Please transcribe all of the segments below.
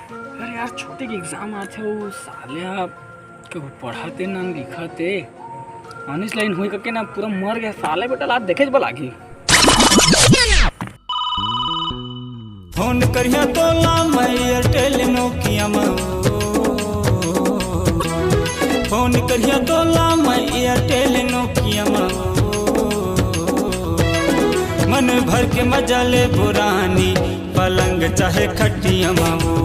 अरे यार छोटे के एग्जाम आते हो साले कभी पढ़ाते ना लिखाते ऑनेस्ट लाइन हुई करके ना पूरा मर गया साले बेटा लात देखे बला की फोन करिया तो ला मैं एयरटेल नोकिया में फोन करिया तो ला मैं एयरटेल नोकिया में मन भर के मजा ले बुरानी पलंग चाहे खटिया माओ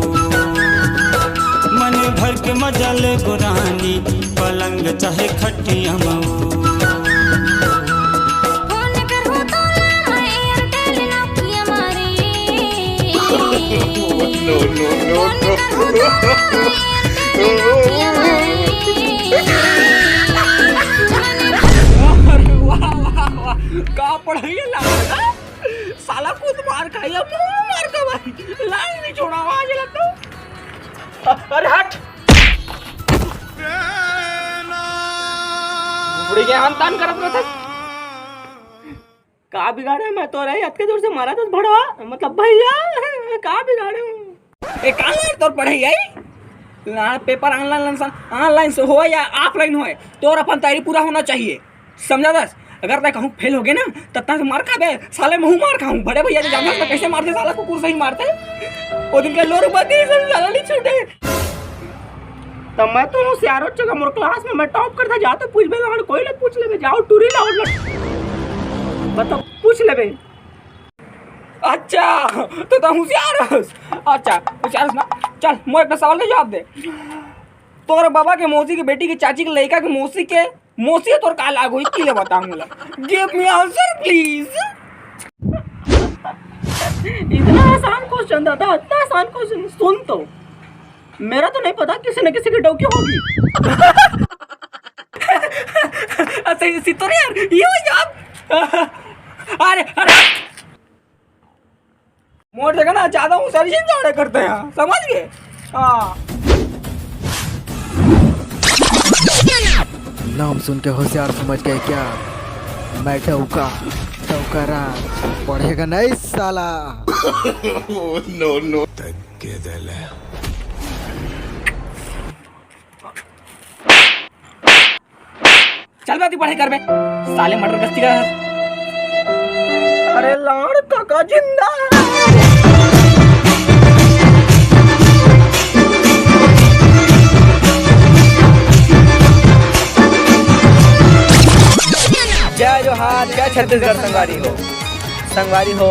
मन भर के मजा ले बुरानी पलंग चाहे खटिया माओ का पढ़ाई साला खुद मार खाया मार का भाई लाइन नहीं छोड़ा आज लगता अरे हट बुढ़ी के हम तान करत न थे का बिगाड़े मैं तो रही अतके दूर से मारा तो भड़वा मतलब भैया का बिगाड़े ए का तोर पढ़ाई आई ना पेपर ऑनलाइन से हो या ऑफलाइन हो तोर अपन तैयारी पूरा होना चाहिए समझा दस अगर मैं कहूँ फेल हो गए ना तब तक मार खा गए साले मुँह मार खाऊं बड़े भैया ने जाना तो कैसे मारते साला कुकुर से ही मारते वो दिन के लोर बाती सब साला नहीं छूटे तब मैं तो होशियारो जगह मोर क्लास में मैं टॉप करता जा तो पूछ बे कोई ले पूछ ले जाओ टूरी लाओ बताओ पूछ ले अच्छा तो होशियार अच्छा होशियार ना चल मोर एक सवाल का जवाब दे तोर बाबा के मौसी के बेटी के चाची के लड़का के मौसी तोर का लागो की ले बताऊंगा गिव मी आंसर प्लीज इतना आसान क्वेश्चन था इतना आसान क्वेश्चन सुन तो मेरा तो नहीं पता किसी न किसी की डोकी होगी अच्छा इसी तो यार ये जवाब अरे अरे मोर जगह ना ज्यादा हूँ सर जी करते हैं समझ गए हाँ नाम सुन के होशियार समझ गए क्या मैं टौका पढ़ेगा नहीं साला नो चल बाती पढ़ाई कर बे साले मटर गस्ती का अरे लाड़ काका जिंदा जय जोहार जय छत्तीसगढ़ संगवारी हो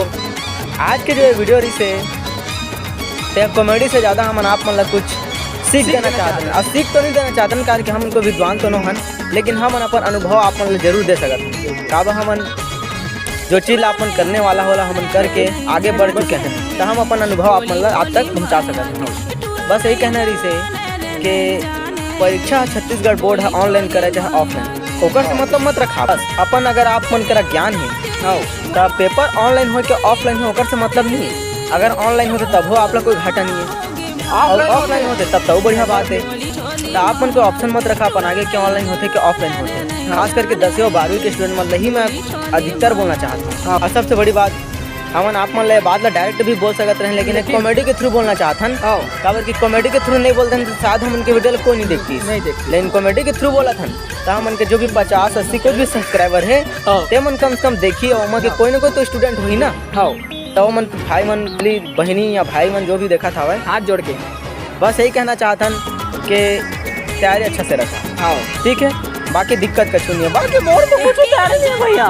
आज के जो वीडियो रही से कॉमेडी से ज़्यादा हम आप मतलब कुछ सीख देना चाहते हैं और सीख तो नहीं देना चाहते हैं कारण कि हम उनको विद्वान तो नहीं हैं लेकिन हम अपन अनुभव आप जरूर दे सकते हैं काब हमन जो चीज़ अपन करने वाला होला हमन करके आगे बढ़ चुके हैं तो हम अपन अनुभव आप तक पहुँचा सकते हैं बस यही कहना रही से कि परीक्षा छत्तीसगढ़ बोर्ड है ऑनलाइन करे चाहे ऑफलाइन ओकर से मतलब मत रखा बस अपन अगर आप मन करा ज्ञान है तो पेपर ऑनलाइन हो के ऑफलाइन हो ओकर से मतलब नहीं अगर ऑनलाइन होते तब हो आप लोग कोई घाटा नहीं है और ऑफलाइन होते तब तो बढ़िया बात है तो आप मन कोई ऑप्शन मत रखा अपन आगे के ऑनलाइन होते कि ऑफलाइन होते खास करके 10वीं और 12वीं के स्टूडेंट मतलब ही मैं अधिकतर बोलना चाहता हूँ और सबसे बड़ी बात हमन आप मन बाद में डायरेक्ट भी बोल सकते रहे लेकिन एक कॉमेडी के थ्रू बोलना चाहता हूँ काबर की कॉमेडी के थ्रू नहीं बोलते हैं तो शायद हम उनके वीडियो कोई नहीं देखती लेकिन कॉमेडी के थ्रू बोला था तो हमन के जो भी 50-80 कुछ भी सब्सक्राइबर है ते मन कम से कम देखिए और के कोई ना कोई तो स्टूडेंट हुई ना तो मन भाई मन बहनी या भाई मन जो भी देखा था हाथ जोड़ के बस यही कहना चाहता कि तैयारी अच्छा से रखा ठीक है बाकी दिक्कत कुछ नहीं है बाकी मोर तो कुछ तैयारी नहीं है भैया